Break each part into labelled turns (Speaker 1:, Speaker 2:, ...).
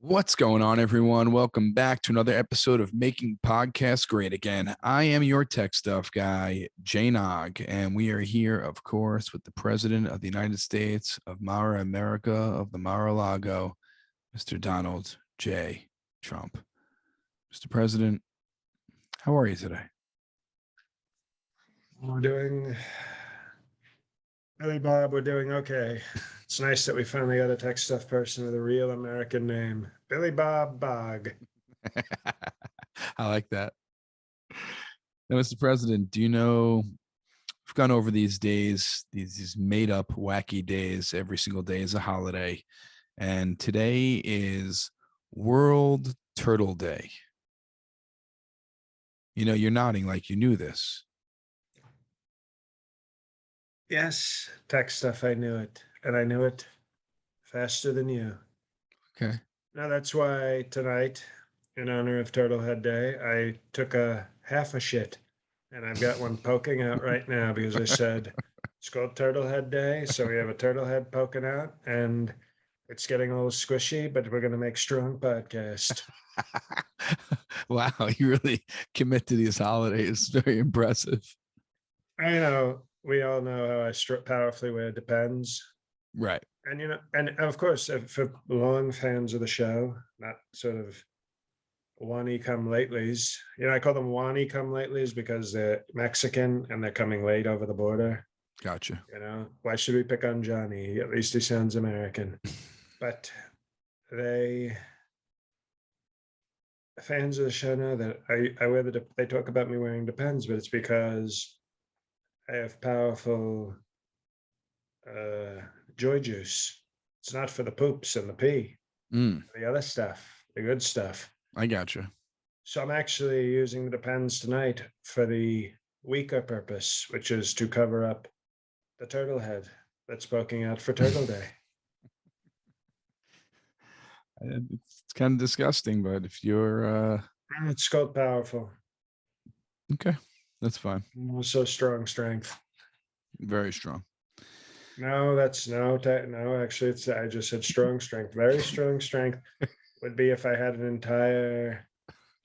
Speaker 1: What's going on, everyone? Welcome back to another episode of Making Podcasts Great Again. I am your tech stuff guy, Jay Nog, and we are here, of course, with the President of the United States of America of the Mar-a-Lago, Mr. Donald J. Trump. Mr. President, how are you today?
Speaker 2: We're doing, Billy Bob, we're doing okay. It's nice that we finally got a tech stuff person with a real American name. Billy Bob Bog.
Speaker 1: I like that. Now, Mr. President, do you know, we've gone over these days, these made up, wacky days. Every single day is a holiday. And today is World Turtle Day. You know, you're nodding like you knew this.
Speaker 2: Yes, tech stuff, I knew it. And I knew it faster than you.
Speaker 1: Okay.
Speaker 2: Now that's why tonight, in honor of Turtlehead Day, I took a half a shit. And I've got one poking out right now because I said it's called Turtlehead Day. So we have a turtle head poking out and it's getting a little squishy, but we're going to make strong podcast.
Speaker 1: Wow, you really commit to these holidays. Very impressive.
Speaker 2: I know we all know how I powerfully wear Depends.
Speaker 1: Right.
Speaker 2: And, and of course, for long fans of the show, not sort of wani come latelys, I call them wani come latelys because they're Mexican and they're coming late over the border.
Speaker 1: Gotcha.
Speaker 2: Why should we pick on Johnny? At least he sounds American. But fans of the show know that I wear they talk about me wearing Depends, but it's because I have powerful joy juice. It's not for the poops and the pee, the other stuff, the good stuff.
Speaker 1: I gotcha.
Speaker 2: So I'm actually using the Depends tonight for the weaker purpose, which is to cover up the turtle head that's poking out for Turtle Day.
Speaker 1: It's kind of disgusting, but if you're
Speaker 2: it's called powerful.
Speaker 1: Okay, that's fine.
Speaker 2: So strong strength.
Speaker 1: Very strong.
Speaker 2: No, that's no. Actually, I just said strong strength. Very strong strength would be if I had an entire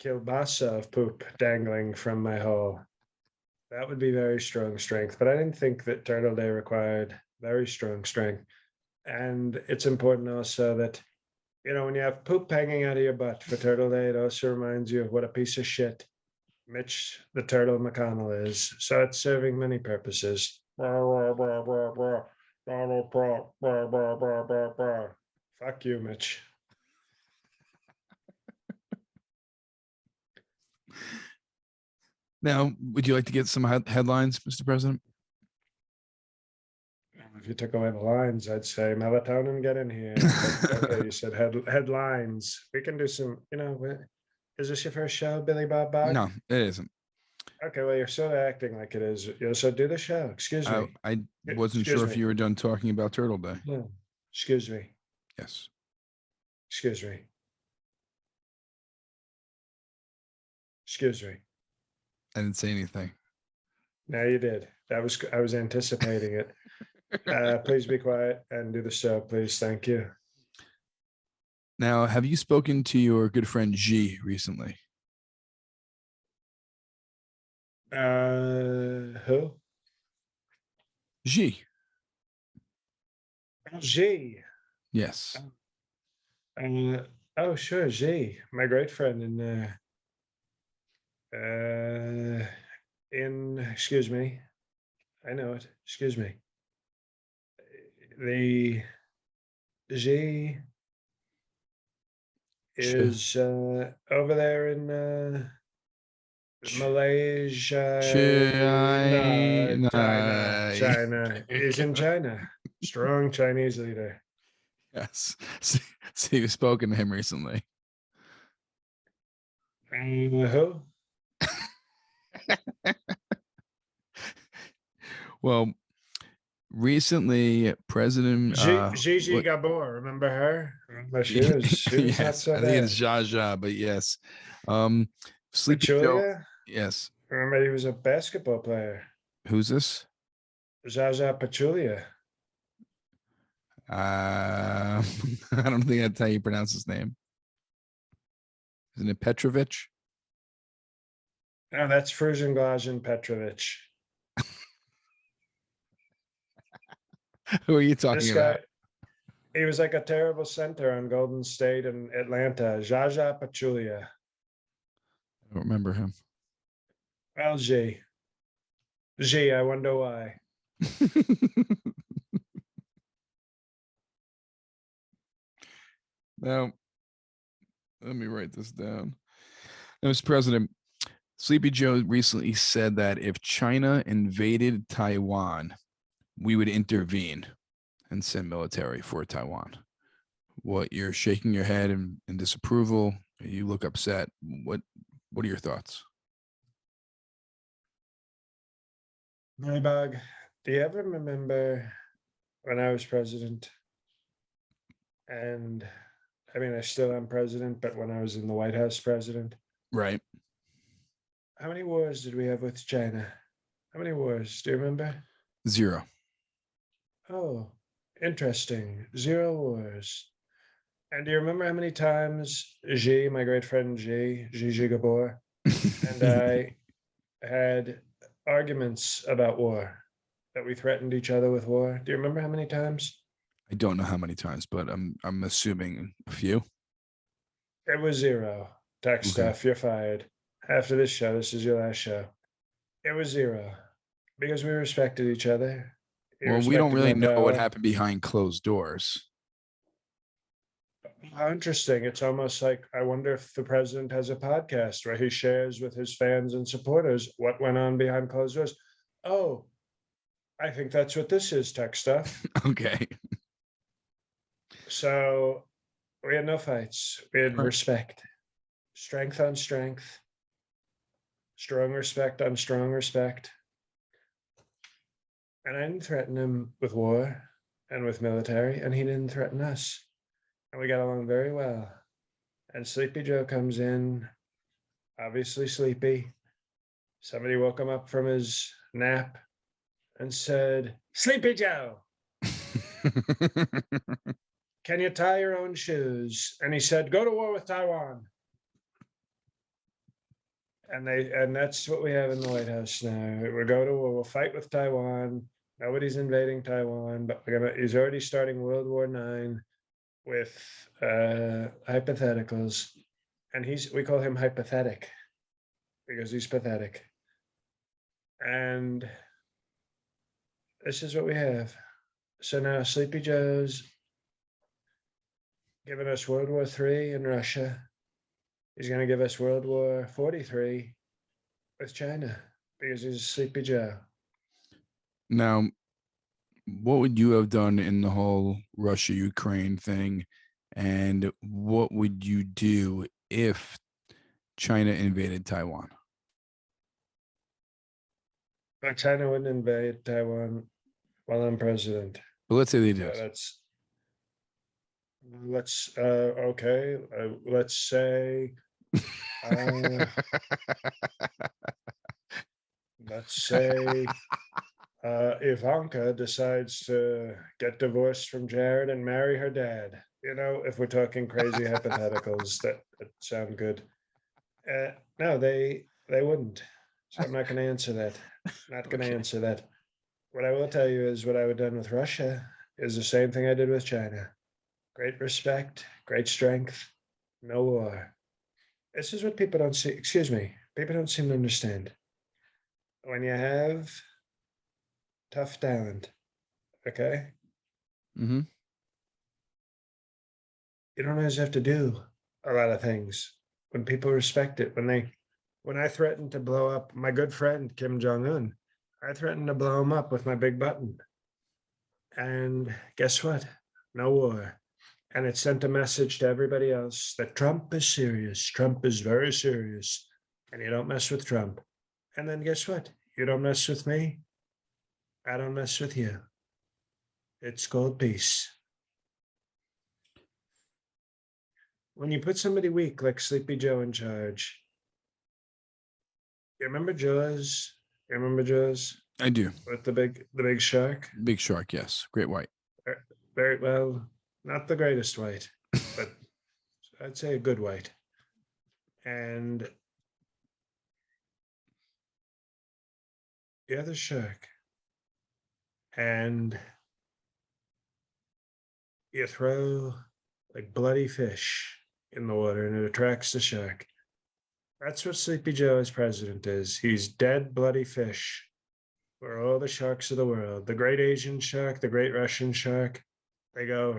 Speaker 2: kielbasa of poop dangling from my hole. That would be very strong strength. But I didn't think that Turtle Day required very strong strength. And it's important also that, when you have poop hanging out of your butt for Turtle Day, it also reminds you of what a piece of shit Mitch the Turtle McConnell is. So it's serving many purposes. Fuck you, Mitch.
Speaker 1: Now, would you like to get some headlines, Mr. President?
Speaker 2: If you took away the lines, I'd say melatonin, get in here. Okay, you said headlines. We can do some, is this your first show, Billy Bob Bog?
Speaker 1: No, it isn't.
Speaker 2: Okay, well, you're sort of acting like it is. So do the show. Excuse me.
Speaker 1: I wasn't sure if you were done talking about Turtle Day.
Speaker 2: No. Excuse me.
Speaker 1: Yes.
Speaker 2: Excuse me. Excuse me.
Speaker 1: I didn't say anything.
Speaker 2: No, you did. I was anticipating it. Please be quiet and do the show, please. Thank you.
Speaker 1: Now, have you spoken to your good friend G recently?
Speaker 2: Who?
Speaker 1: G.
Speaker 2: G.
Speaker 1: Yes.
Speaker 2: Oh, sure, G. My great friend excuse me. I know it. Excuse me. The G is over there in Malaysia. China. He's in China. Strong Chinese leader.
Speaker 1: Yes. So you've spoken to him recently.
Speaker 2: Who?
Speaker 1: Well, recently, President
Speaker 2: Gigi Gabor, remember her? She was
Speaker 1: yes,
Speaker 2: not so
Speaker 1: I
Speaker 2: bad.
Speaker 1: think it's Jaja, but yes. Sleepy
Speaker 2: Pachulia?
Speaker 1: Joe. Yes.
Speaker 2: Remember, he was a basketball player.
Speaker 1: Who's this?
Speaker 2: Jaja Pachulia.
Speaker 1: I don't think that's how you pronounce his name. Isn't it Petrovich?
Speaker 2: No, that's Fruzenglazen Petrovich.
Speaker 1: Who are you
Speaker 2: This
Speaker 1: talking
Speaker 2: guy,
Speaker 1: about?
Speaker 2: he was like a terrible center on Golden State and Atlanta. Jaja Pachulia.
Speaker 1: I don't remember him.
Speaker 2: Well, G, I wonder why.
Speaker 1: Now, let me write this down. Now, Mr. President, Sleepy Joe recently said that if China invaded Taiwan, we would intervene and send military for Taiwan. What, you're shaking your head in disapproval? You look upset. What are your thoughts?
Speaker 2: Bug, do you ever remember when I was president? And I mean, I still am president, but when I was in the White House president,
Speaker 1: Right.
Speaker 2: how many wars did we have with China? How many wars? Do you remember?
Speaker 1: 0.
Speaker 2: Oh, interesting. 0 wars. And do you remember how many times Xi, my great friend Xi Gabor, and I had arguments about war, that we threatened each other with war? Do you remember how many times?
Speaker 1: I don't know how many times, but I'm assuming a few.
Speaker 2: It was 0. Tech
Speaker 1: Okay.
Speaker 2: stuff, you're fired. After this show, this is your last show. It was 0 because we respected each other. You
Speaker 1: Well, we don't
Speaker 2: respected
Speaker 1: really
Speaker 2: my
Speaker 1: know what
Speaker 2: power.
Speaker 1: happened behind closed doors.
Speaker 2: How interesting. It's almost like I wonder if the president has a podcast where he shares with his fans and supporters what went on behind closed doors. Oh, I think that's what this is, tech stuff.
Speaker 1: Okay.
Speaker 2: So we had no fights. We had
Speaker 1: Right.
Speaker 2: respect, strength on strength, strong respect on strong respect. And I didn't threaten him with war and with military, and he didn't threaten us. And we got along very well. And Sleepy Joe comes in, obviously sleepy. Somebody woke him up from his nap and said, Sleepy Joe, can you tie your own shoes? And he said, go to war with Taiwan. And that's what we have in the White House now. We'll go to war, we'll fight with Taiwan. Nobody's invading Taiwan, but he's already starting World War IX with hypotheticals. And we call him hypothetic because he's pathetic. And this is what we have. So now Sleepy Joe's giving us World War III in Russia. He's going to give us World War 43 with China because he's a Sleepy Joe.
Speaker 1: Now, what would you have done in the whole Russia-Ukraine thing? And what would you do if China invaded Taiwan?
Speaker 2: But China wouldn't invade Taiwan while I'm president.
Speaker 1: But let's say they did.
Speaker 2: Okay. Let's say let's say Ivanka decides to get divorced from Jared and marry her dad. You know, if we're talking crazy hypotheticals that sound good. No, they wouldn't. So I'm not going to answer that. Not going to answer that. What I will tell you is what I would have done with Russia is the same thing I did with China. Great respect, great strength, no war. This is what people don't see. Excuse me. People don't seem to understand. When you have tough talent, okay?
Speaker 1: Mm-hmm.
Speaker 2: You don't always have to do a lot of things. When people respect it, when I threatened to blow up my good friend Kim Jong-un, I threatened to blow him up with my big button. And guess what? No war. And it sent a message to everybody else that Trump is serious. Trump is very serious. And you don't mess with Trump. And then guess what? You don't mess with me. I don't mess with you. It's called peace. When you put somebody weak like Sleepy Joe in charge, you remember Jaws? You remember Jaws?
Speaker 1: I do.
Speaker 2: With the big shark?
Speaker 1: Big shark, yes. Great white.
Speaker 2: Very well, not the greatest white, but I'd say a good white. and you're the shark, and you throw like bloody fish in the water and it attracts the shark. That's what Sleepy Joe as president is. He's dead bloody fish for all the sharks of the world. The great Asian shark, the great Russian shark, they go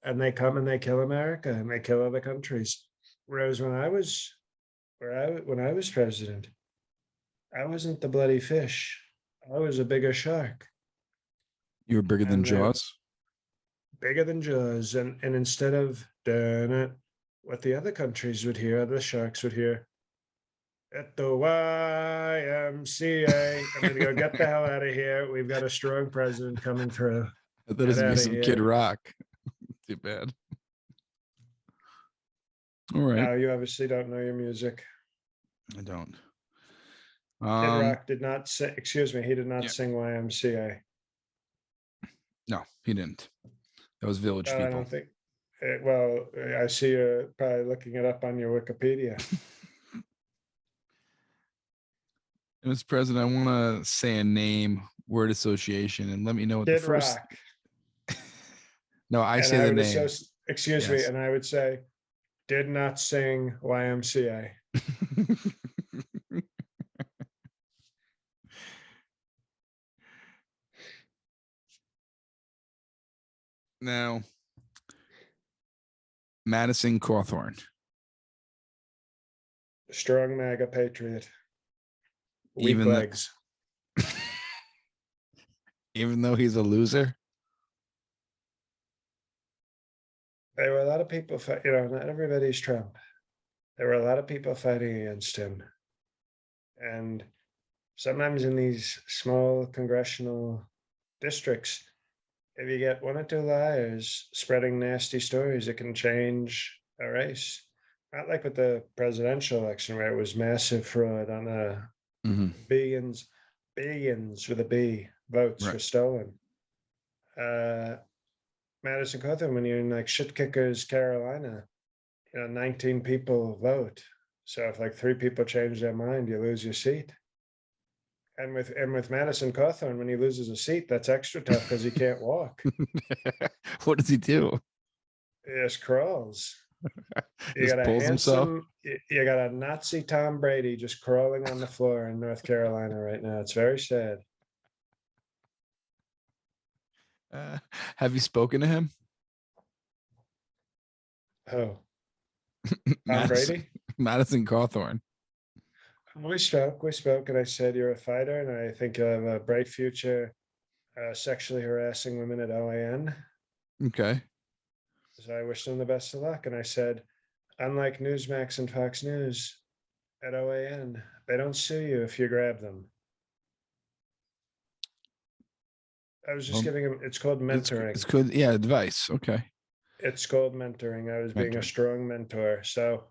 Speaker 2: and they come and they kill America and they kill other countries. Whereas when I was president, I wasn't the bloody fish. I was a bigger shark.
Speaker 1: You were bigger than
Speaker 2: And
Speaker 1: Jaws?
Speaker 2: bigger than Jaws. And instead of doing it, what the other countries would hear, the sharks would hear, at the YMCA. I'm going to go get the hell out of here. We've got a strong president coming through.
Speaker 1: I thought it was
Speaker 2: Get
Speaker 1: gonna be
Speaker 2: outta
Speaker 1: some
Speaker 2: here.
Speaker 1: Kid Rock. Too bad. All right.
Speaker 2: Now, you obviously don't know your music.
Speaker 1: I don't.
Speaker 2: Kid Rock did not say, excuse me, he did not
Speaker 1: Yeah.
Speaker 2: sing YMCA.
Speaker 1: No, he didn't. That was Village
Speaker 2: I
Speaker 1: People.
Speaker 2: don't think, well, I see you're probably looking it up on your Wikipedia.
Speaker 1: Mr. President, I want to say a name, word association, and let me know what
Speaker 2: Kid
Speaker 1: the first.
Speaker 2: Rock.
Speaker 1: No, I
Speaker 2: And
Speaker 1: say the
Speaker 2: would
Speaker 1: name.
Speaker 2: excuse me,
Speaker 1: Yes.
Speaker 2: and I would say, did not sing YMCA.
Speaker 1: Now, Madison Cawthorne.
Speaker 2: Strong MAGA patriot. Weak
Speaker 1: Even though-
Speaker 2: legs.
Speaker 1: Even though he's a loser.
Speaker 2: There were a lot of people, not everybody's Trump. There were a lot of people fighting against him. And sometimes in these small congressional districts, if you get one or two liars spreading nasty stories, it can change a race. Not like with the presidential election where it was massive fraud on billions with a B votes were stolen. Madison Cawthorne, when you're in like shit kickers, Carolina, 19 people vote. So if like 3 people change their mind, you lose your seat. And with Madison Cawthorne, when he loses a seat, that's extra tough because he can't walk.
Speaker 1: What does he do?
Speaker 2: He just crawls. You
Speaker 1: Just
Speaker 2: got a
Speaker 1: pulls himself.
Speaker 2: you got a Nazi Tom Brady just crawling on the floor in North Carolina right now. It's very sad.
Speaker 1: Have you spoken to him?
Speaker 2: Oh, Tom Brady?
Speaker 1: Madison Cawthorne.
Speaker 2: We spoke, and I said, you're a fighter, and I think you have a bright future sexually harassing women at OAN.
Speaker 1: Okay.
Speaker 2: So I wish them the best of luck. And I said, unlike Newsmax and Fox News at OAN, they don't sue you if you grab them. I was just giving him, it's called mentoring.
Speaker 1: It's good. Yeah, advice. Okay.
Speaker 2: It's called mentoring. I was being a strong mentor. So,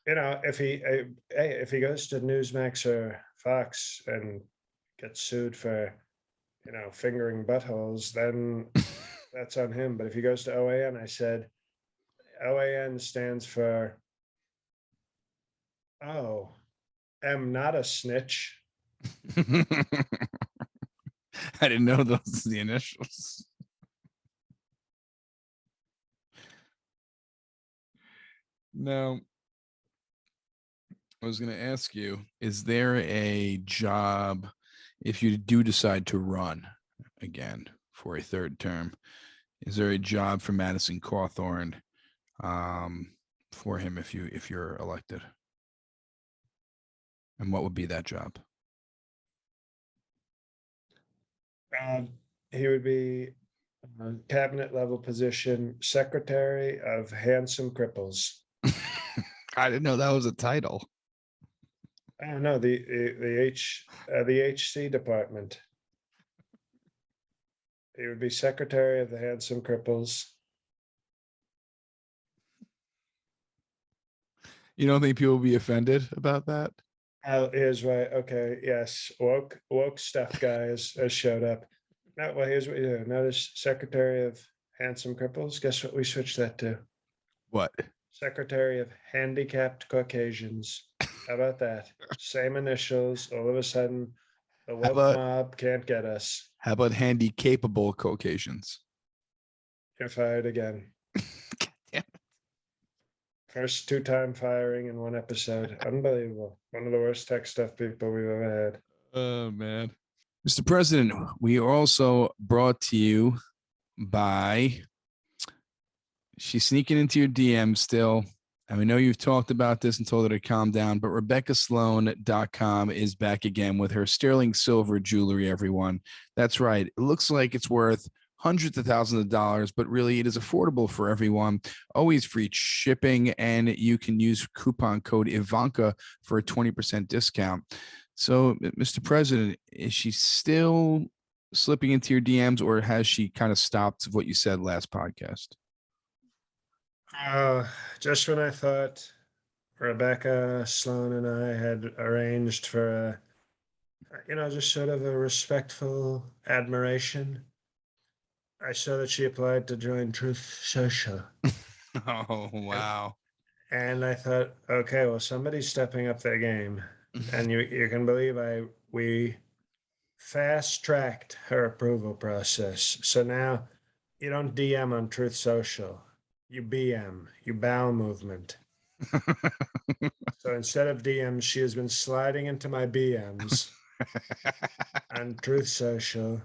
Speaker 2: if he goes to Newsmax or Fox and gets sued for, fingering buttholes, then that's on him. But if he goes to OAN, I said, OAN stands for, am not a snitch.
Speaker 1: I didn't know those are the initials. Now, I was going to ask you, is there a job if you do decide to run again for a third term? Is there a job for Madison Cawthorne for him if you're elected? And what would be that job?
Speaker 2: He would be a cabinet level position, Secretary of Handsome Cripples.
Speaker 1: I didn't know that was a title.
Speaker 2: I don't know, the HC department. He would be Secretary of the Handsome Cripples.
Speaker 1: You don't think people will be offended about that?
Speaker 2: Here's why. Okay, yes, woke stuff guy has showed up. Now, well, here's what you do. Notice Secretary of handsome cripples. Guess what we switched that to?
Speaker 1: What?
Speaker 2: Secretary of Handicapped Caucasians. How about that? Same initials. All of a sudden, the
Speaker 1: How
Speaker 2: woke
Speaker 1: about
Speaker 2: mob can't get us.
Speaker 1: how about handy capable Caucasians?
Speaker 2: You're fired again.
Speaker 1: God damn
Speaker 2: First two-time firing in one episode. Unbelievable. One of the worst tech stuff people we've ever had.
Speaker 1: Oh man. Mr. President, we are also brought to you by she's sneaking into your DM still. And we know you've talked about this and told her to calm down, but RebeccaSloane.com is back again with her sterling silver jewelry, everyone. That's right. It looks like it's worth hundreds of thousands of dollars, but really it is affordable for everyone. Always free shipping, and you can use coupon code Ivanka for a 20% discount. So, Mr. President, is she still slipping into your DMs, or has she kind of stopped what you said last podcast?
Speaker 2: Just when I thought Rebecca, Sloane, and I had arranged for just sort of a respectful admiration, I saw that she applied to join Truth Social.
Speaker 1: Oh, wow.
Speaker 2: And I thought, okay, well, somebody's stepping up their game. And you can believe we fast tracked her approval process. So now you don't DM on Truth Social, you BM, you bowel movement. So instead of DMs, she has been sliding into my BMs on Truth Social.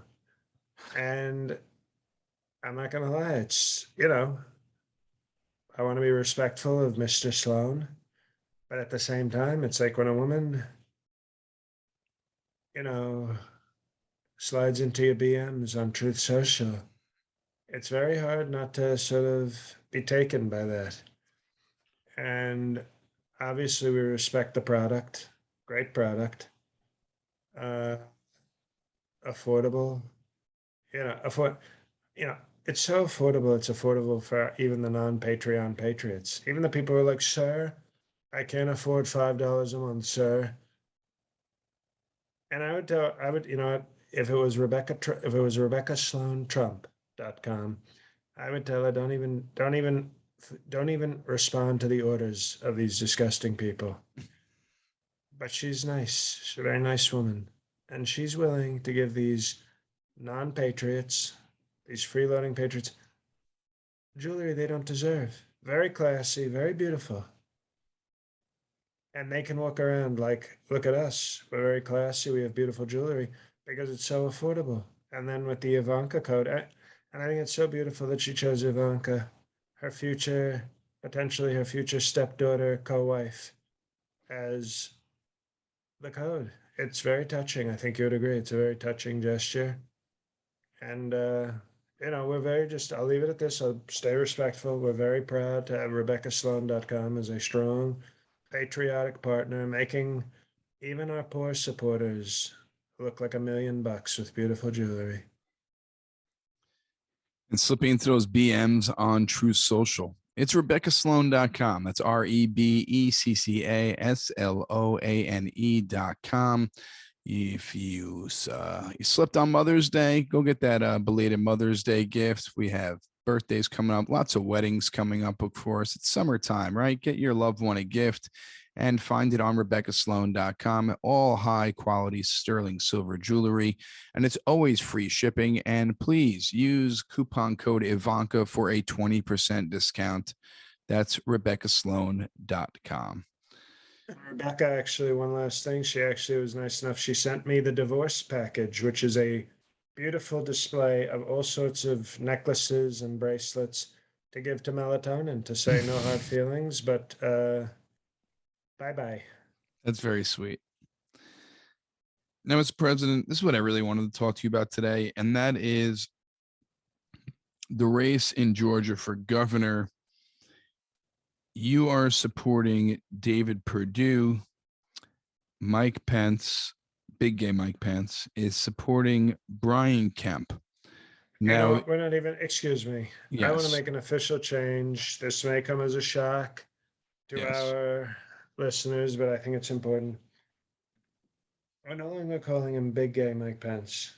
Speaker 2: And I'm not going to lie, I want to be respectful of Mr. Sloane. But at the same time, it's like when a woman, you know, slides into your BMs on Truth Social, it's very hard not to sort of be taken by that. And obviously, we respect the product, great product, uh, affordable, you know, it's so affordable. It's affordable for even the non-Patreon patriots. Even the people who are like, sir, I can't afford $5 a month, sir. And I would, if it was Rebecca Sloane Trump.com, I would tell her, don't even respond to the orders of these disgusting people. But she's nice. She's a very nice woman. And she's willing to give these non-patriots, these freeloading patriots, jewelry they don't deserve. Very classy, very beautiful. And they can walk around like, look at us. We're very classy. We have beautiful jewelry because it's so affordable. And then with the Ivanka code, and I think it's so beautiful that she chose Ivanka, potentially her future stepdaughter, co-wife, as the code. It's very touching. I think you would agree. It's a very touching gesture. And, we're I'll leave it at this. I'll stay respectful. We're very proud to have RebeccaSloane.com as a strong, patriotic partner, making even our poor supporters look like $1 million with beautiful jewelry.
Speaker 1: And slipping into those BMs on True Social. It's RebeccaSloane.com. That's RebeccaSloane.com. If you slipped on Mother's Day, go get that belated Mother's Day gift. We have birthdays coming up, lots of weddings coming up, of course. It's summertime, right? Get your loved one a gift and find it on RebeccaSloane.com. All high quality sterling silver jewelry, and it's always free shipping. And please use coupon code Ivanka for a 20% discount. That's RebeccaSloane.com.
Speaker 2: Rebecca, actually, one last thing. She actually was nice enough. She sent me the divorce package, which is a beautiful display of all sorts of necklaces and bracelets to give to melatonin to say no hard feelings, but bye bye.
Speaker 1: That's very sweet. Now, Mr. President, this is what I really wanted to talk to you about today, and that is the race in Georgia for governor. You are supporting David Perdue. Mike Pence, big gay Mike Pence, is supporting Brian Kemp. Now,
Speaker 2: we're not even, excuse me. Yes. I want to make an official change. This may come as a shock to our listeners, but I think it's important. We're no longer calling him big gay Mike Pence.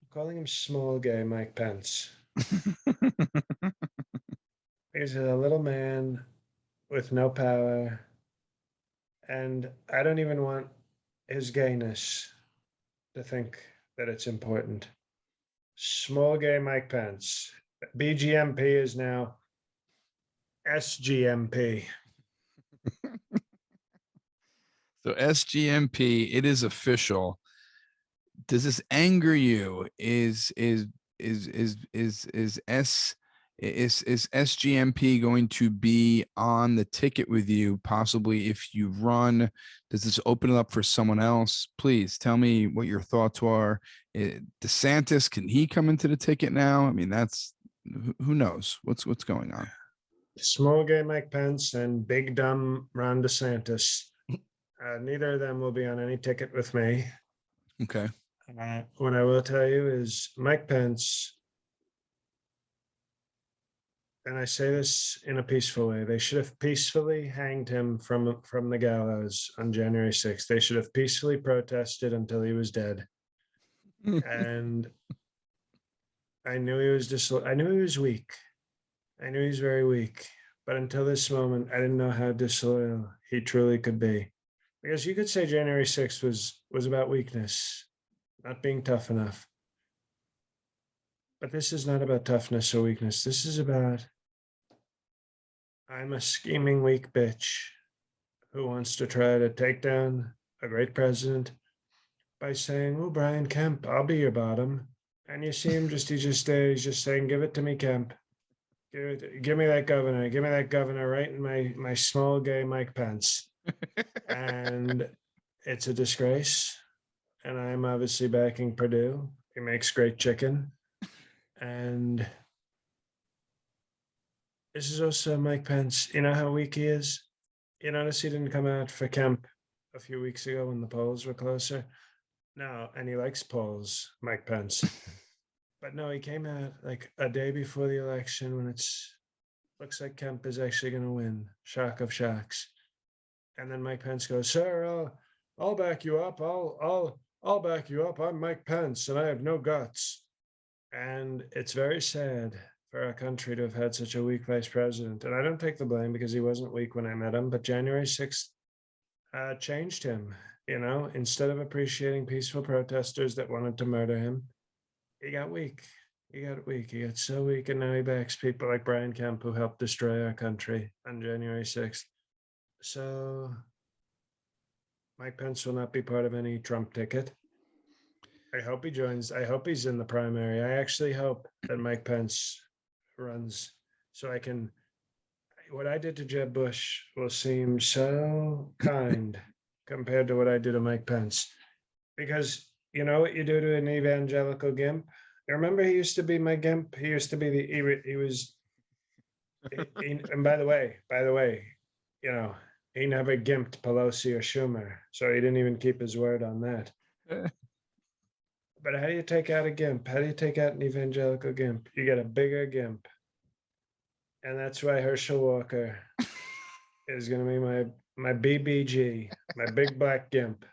Speaker 2: I'm calling him small gay Mike Pence. He's a little man with no power, and I don't even want his gayness to think that it's important. Small gay Mike Pence. BGMP is now SGMP.
Speaker 1: So SGMP, it is official. Does this anger you? Is SGMP going to be on the ticket with you possibly if you run? Does this open it up for someone else? Please tell me what your thoughts are. DeSantis, can he come into the ticket now? I mean, that's who knows what's going on.
Speaker 2: Small gay Mike Pence and big dumb Ron DeSantis. Neither of them will be on any ticket with me.
Speaker 1: Okay.
Speaker 2: What I will tell you is Mike Pence, and I say this in a peaceful way, they should have peacefully hanged him from the gallows on January 6th. They should have peacefully protested until he was dead. And I knew he was I knew he was weak. I knew he was very weak. But until this moment, I didn't know how disloyal he truly could be. Because you could say January 6th was about weakness, not being tough enough. But this is not about toughness or weakness. This is about I'm a scheming weak bitch who wants to try to take down a great president by saying, "Oh, Brian Kemp, I'll be your bottom." And you see him he's just saying, "Give it to me, Kemp. Give me that governor. Give me that governor right in my small gay Mike Pence." And it's a disgrace. And I'm obviously backing Purdue. He makes great chicken. And this is also Mike Pence. You know how weak he is? You notice he didn't come out for Kemp a few weeks ago when the polls were closer? No, and he likes polls, Mike Pence. But no, he came out like a day before the election when looks like Kemp is actually going to win. Shock of shocks. And then Mike Pence goes, "Sir, I'll back you up. I'll back you up. I'm Mike Pence, and I have no guts." And it's very sad for our country to have had such a weak vice president. And I don't take the blame because he wasn't weak when I met him, but January 6th changed him. You know, instead of appreciating peaceful protesters that wanted to murder him, he got weak. He got weak. He got so weak, and now he backs people like Brian Kemp who helped destroy our country on January 6th. So Mike Pence will not be part of any Trump ticket. I hope he joins. I hope he's in the primary. I actually hope that Mike Pence runs so I can. What I did to Jeb Bush will seem so kind compared to what I did to Mike Pence. Because you know what you do to an evangelical gimp? I remember he used to be my gimp. He used to be he was. And by the way, you know, he never gimped Pelosi or Schumer, so he didn't even keep his word on that. But how do you take out a gimp? How do you take out an evangelical gimp? You get a bigger gimp. And that's why Herschel Walker is going to be my BBG, my big black gimp.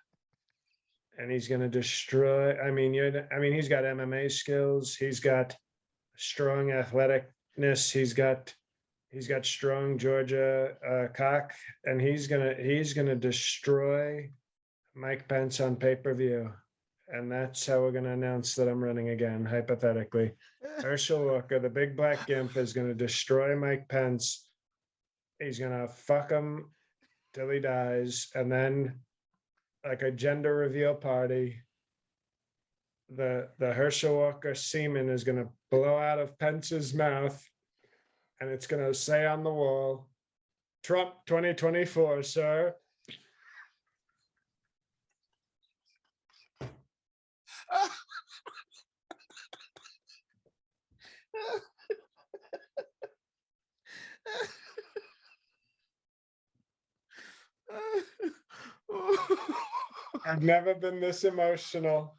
Speaker 2: And he's going to destroy. I mean, he's got MMA skills. He's got strong athleticness. He's got strong Georgia cock, and he's gonna destroy Mike Pence on pay-per-view. And that's how we're going to announce that I'm running again, hypothetically. Herschel Walker, the big black gimp, is going to destroy Mike Pence. He's going to fuck him till he dies. And then, like a gender reveal party, the Herschel Walker semen is going to blow out of Pence's mouth. And it's going to say on the wall, "Trump 2024, sir." I've never been this emotional.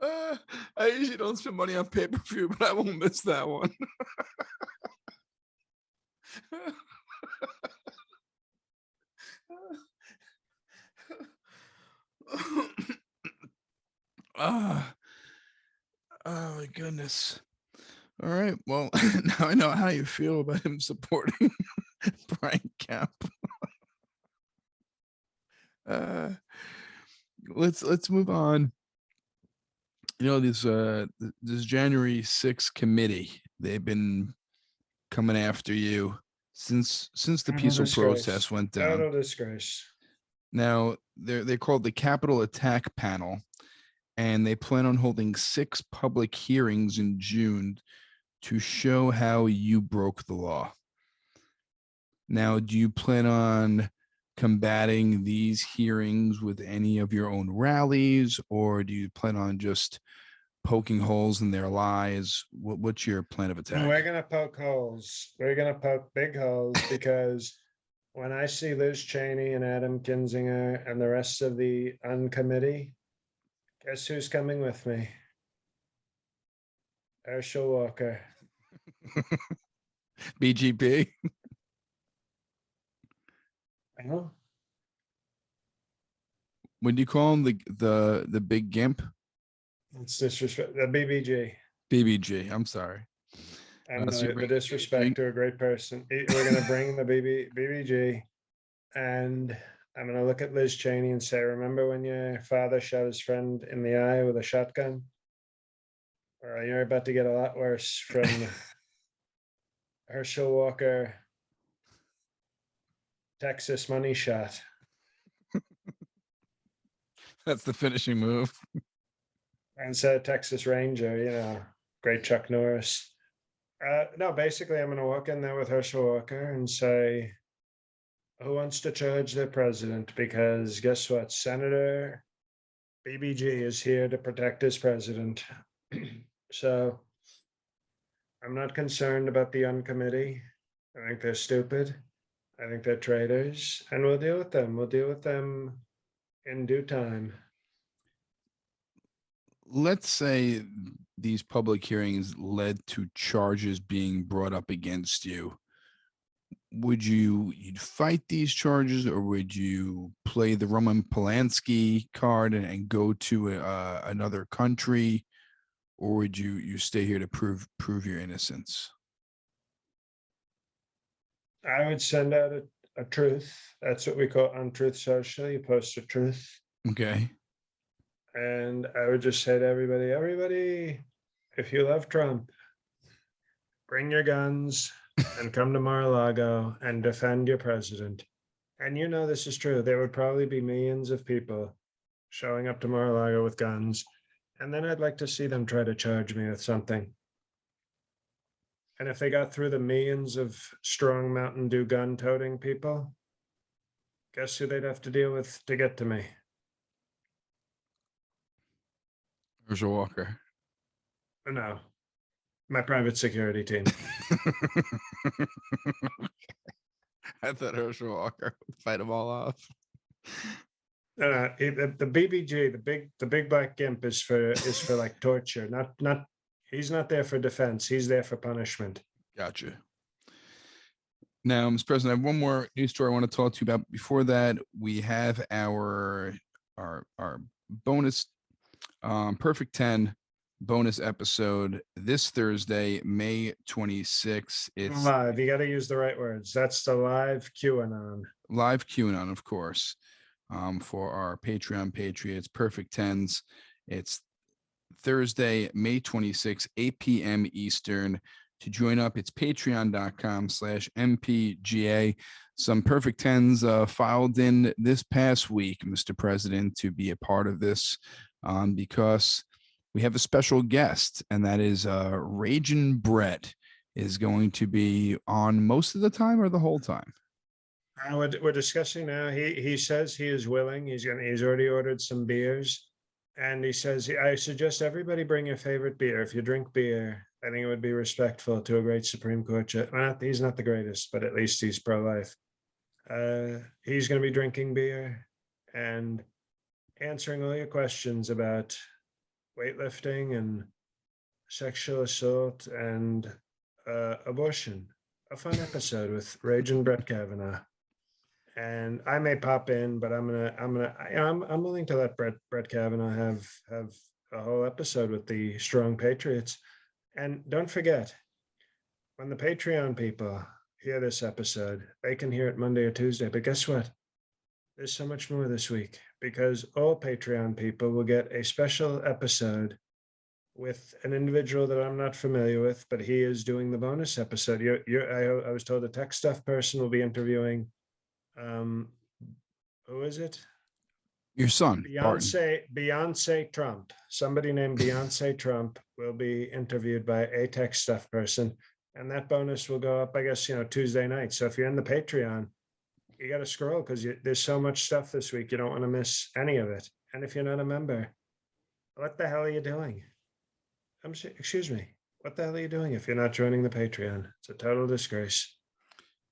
Speaker 1: I usually don't spend money on pay-per-view, but I won't miss that one. Oh my goodness. All right. Well, now I know how you feel about him supporting Brian Camp. Uh, let's move on. This January 6th committee, they've been coming after you since the
Speaker 2: Total
Speaker 1: peaceful
Speaker 2: disgrace.
Speaker 1: protest went down.
Speaker 2: Total disgrace.
Speaker 1: Now they're called the Capitol Attack Panel, and they plan on holding 6 public hearings in June to show how you broke the law. Now, do you plan on combating these hearings with any of your own rallies, or do you plan on just poking holes in their lies? What's your plan of attack?
Speaker 2: We're gonna poke holes. We're gonna poke big holes because when I see Liz Cheney and Adam Kinzinger and the rest of the uncommittee, guess who's coming with me? Herschel Walker.
Speaker 1: BGP.
Speaker 2: I know.
Speaker 1: When do you call him the big gimp?
Speaker 2: It's disrespect. The BBG.
Speaker 1: BBG. I'm sorry.
Speaker 2: And
Speaker 1: So you're
Speaker 2: the
Speaker 1: bringing
Speaker 2: disrespect
Speaker 1: BBG?
Speaker 2: to a great person. We're gonna bring the BBG, and I'm gonna look at Liz Cheney and say, "Remember when your father shot his friend in the eye with a shotgun? Or you're about to get a lot worse from Herschel Walker, Texas money shot."
Speaker 1: That's the finishing move.
Speaker 2: And said Texas Ranger, great Chuck Norris. No, basically, I'm going to walk in there with Herschel Walker and say, who wants to charge the president? Because guess what? Senator BBG is here to protect his president. So I'm not concerned about the uncommittee. I think they're stupid. I think they're traitors, and we'll deal with them. We'll deal with them in due time.
Speaker 1: Let's say these public hearings led to charges being brought up against you. Would you'd fight these charges, or would you play the Roman Polanski card and go to another country, or would you stay here to prove your innocence?
Speaker 2: I would send out a truth. That's what we call Untruths social. You post a truth.
Speaker 1: Okay.
Speaker 2: And I would just say to everybody, if you love Trump, bring your guns and come to Mar-a-Lago and defend your president. And this is true. There would probably be millions of people showing up to Mar-a-Lago with guns. And then I'd like to see them try to charge me with something. And if they got through the millions of strong Mountain Dew gun-toting people, guess who they'd have to deal with to get to me?
Speaker 1: Herschel Walker.
Speaker 2: No, my private security team.
Speaker 1: I thought Herschel Walker would fight them all off.
Speaker 2: The BBG, the big black gimp, is for like torture. Not. He's not there for defense. He's there for punishment.
Speaker 1: Gotcha. Now, Mr. President, I have one more news story I want to talk to you about. Before that, we have our bonus Perfect 10 bonus episode this Thursday, May 26th. It's
Speaker 2: live. You got to use the right words. That's the live QAnon.
Speaker 1: Live QAnon, of course, for our Patreon Patriots. Perfect 10s. It's Thursday, May 26th, 8 p.m. Eastern. To join up, it's patreon.com/MPGA. Some Perfect 10s filed in this past week, Mr. President, to be a part of this because we have a special guest, and that is Ragin' Brett is going to be on most of the time or the whole time.
Speaker 2: We're discussing now. He says he is willing. He's already ordered some beers. And he says, I suggest everybody bring your favorite beer. If you drink beer, I think it would be respectful to a great Supreme Court judge. He's not the greatest, but at least he's pro-life. He's going to be drinking beer and answering all your questions about weightlifting and sexual assault and abortion. A fun episode with Ragin' Brett Kavanaugh. And I may pop in, but I'm willing to let Brett Kavanaugh have a whole episode with the Strong Patriots. And don't forget, when the Patreon people hear this episode, they can hear it Monday or Tuesday. But guess what? There's so much more this week because all Patreon people will get a special episode with an individual that I'm not familiar with, but he is doing the bonus episode. I was told the tech stuff person will be interviewing, who is it?
Speaker 1: Your son, Barton.
Speaker 2: Beyonce Trump. Somebody named Beyonce Trump will be interviewed by a tech stuff person. And that bonus will go up, I guess, Tuesday night. So if you're in the Patreon, you got to scroll because there's so much stuff this week. You don't want to miss any of it. And if you're not a member, what the hell are you doing? Excuse me. What the hell are you doing if you're not joining the Patreon? It's a total disgrace.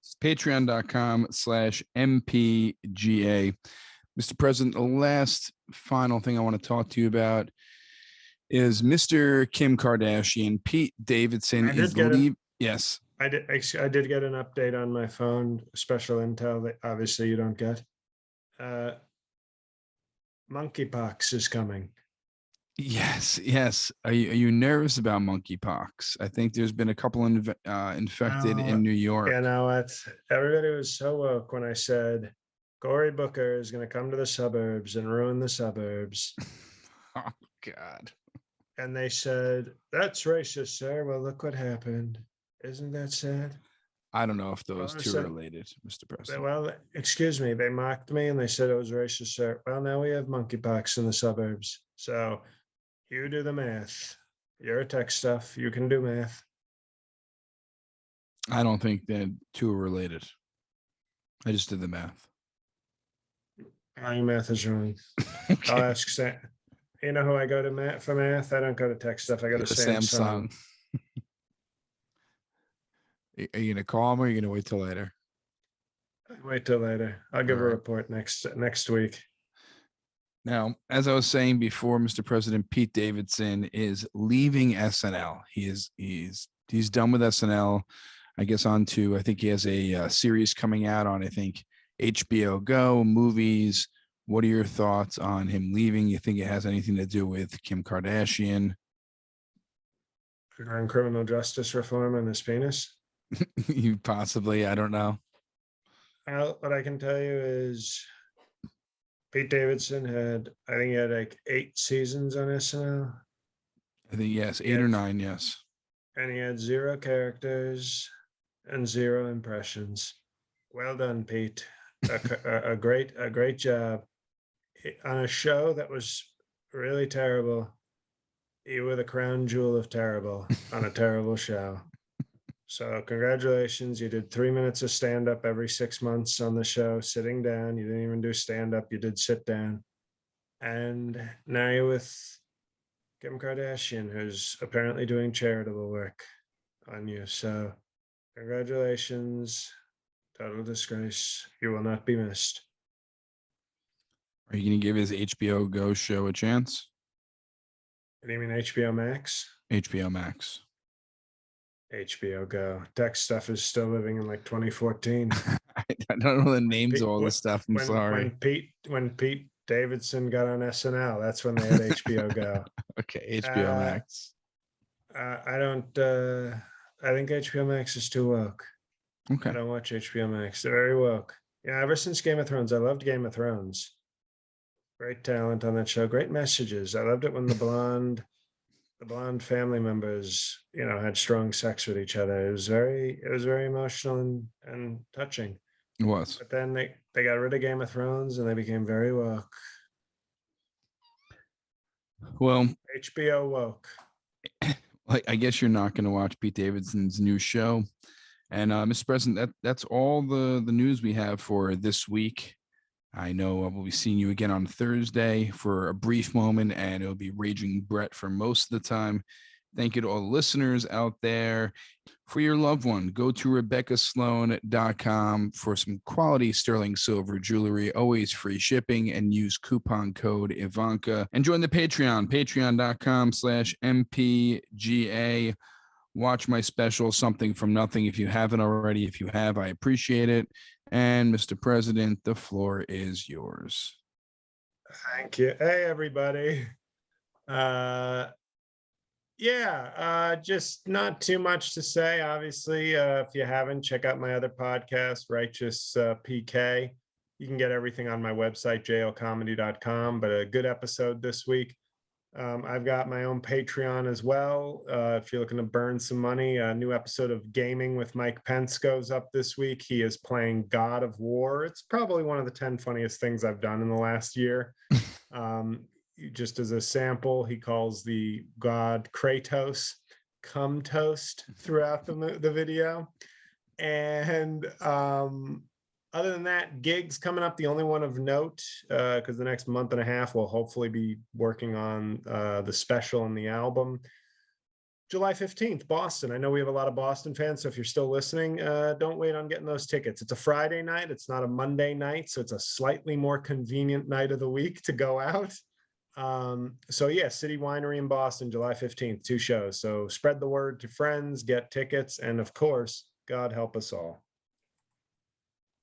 Speaker 1: It's patreon.com/MPGA. Mr. President, the last final thing I want to talk to you about is Mr. Kim Kardashian. Pete Davidson is leaving. Yes.
Speaker 2: I did get an update on my phone, special intel that obviously you don't get. Monkeypox is coming.
Speaker 1: Yes. Are you nervous about monkeypox? I think there's been a couple infected in New York.
Speaker 2: You know what? Everybody was so woke when I said Cory Booker is going to come to the suburbs and ruin the suburbs.
Speaker 1: Oh, God.
Speaker 2: And they said, that's racist, sir. Well, look what happened. Isn't that sad?
Speaker 1: I don't know if those two are related, Mr. President.
Speaker 2: Well, excuse me. They mocked me and they said it was racist, sir. Well, now we have monkeypox in the suburbs. So you do the math. You're a tech stuff. You can do math.
Speaker 1: I don't think that two are related. I just did the math.
Speaker 2: My math is wrong. Okay. I'll ask Sam. You know who I go to for math? I don't go to tech stuff. I go to Samsung.
Speaker 1: Are you gonna call him or are you gonna wait till later?
Speaker 2: Wait till later. I'll give a report next week.
Speaker 1: Now, as I was saying before, Mr. President, Pete Davidson is leaving SNL. He's done with SNL. I guess I think he has a series coming out on, I think, HBO Go, movies. What are your thoughts on him leaving? You think it has anything to do with Kim Kardashian?
Speaker 2: On criminal justice reform and his penis?
Speaker 1: You possibly, I don't know.
Speaker 2: What I can tell you is Pete Davidson I think he had like 8 seasons on SNL.
Speaker 1: I think, yes, 8 or 9, yes.
Speaker 2: And he had 0 characters and 0 impressions. Well done, Pete. A great job. On a show that was really terrible, you were the crown jewel of terrible on a terrible show. So congratulations. You did 3 minutes of stand-up every 6 months on the show, sitting down. You didn't even do stand-up. You did sit down. And now you're with Kim Kardashian, who's apparently doing charitable work on you. So congratulations. Total disgrace. You will not be missed.
Speaker 1: Are you going to give his HBO Go show a chance?
Speaker 2: What do you mean HBO Max?
Speaker 1: HBO Max.
Speaker 2: HBO Go. Tech stuff is still living in like 2014.
Speaker 1: I don't know the names of all this stuff. I'm sorry.
Speaker 2: When Pete Davidson got on SNL, that's when they had HBO Go.
Speaker 1: Okay, HBO Max.
Speaker 2: I think HBO Max is too woke.
Speaker 1: Okay.
Speaker 2: I don't watch HBO Max. They're very woke. Yeah, ever since Game of Thrones, I loved Game of Thrones. Great talent on that show. Great messages. I loved it when the blonde family members, had strong sex with each other. It was very emotional and touching.
Speaker 1: It was.
Speaker 2: But then they got rid of Game of Thrones and they became very woke.
Speaker 1: Well,
Speaker 2: HBO woke.
Speaker 1: I guess you're not going to watch Pete Davidson's new show. And Mr. President, that's all the news we have for this week. I know we'll be seeing you again on Thursday for a brief moment, and it'll be Raging Brett for most of the time. Thank you to all the listeners out there. For your loved one, go to RebeccaSloane.com for some quality sterling silver jewelry, always free shipping, and use coupon code Ivanka. And join the Patreon, patreon.com/MPGA. Watch my special, Something from Nothing, if you haven't already. If you have, I appreciate it. And Mr. President, the floor is yours.
Speaker 2: Thank you. Hey, everybody. Uh, just not too much to say. Obviously, if you haven't, check out my other podcast, Righteous PK. You can get everything on my website, jlcomedy.com. But a good episode this week. I've got my own Patreon as well. If you're looking to burn some money, a new episode of Gaming with Mike Pence goes up this week. He is playing God of War. It's probably one of the 10 funniest things I've done in the last year. Just as a sample, he calls the god Kratos cum toast throughout the video. And other than that, gigs coming up. The only one of note, because the next month and a half we'll hopefully be working on the special and the album. July 15th, Boston. I know we have a lot of Boston fans, so if you're still listening, don't wait on getting those tickets. It's a Friday night. It's not a Monday night, so it's a slightly more convenient night of the week to go out. City Winery in Boston, July 15th, 2 shows. So spread the word to friends, get tickets, and of course, God help us all.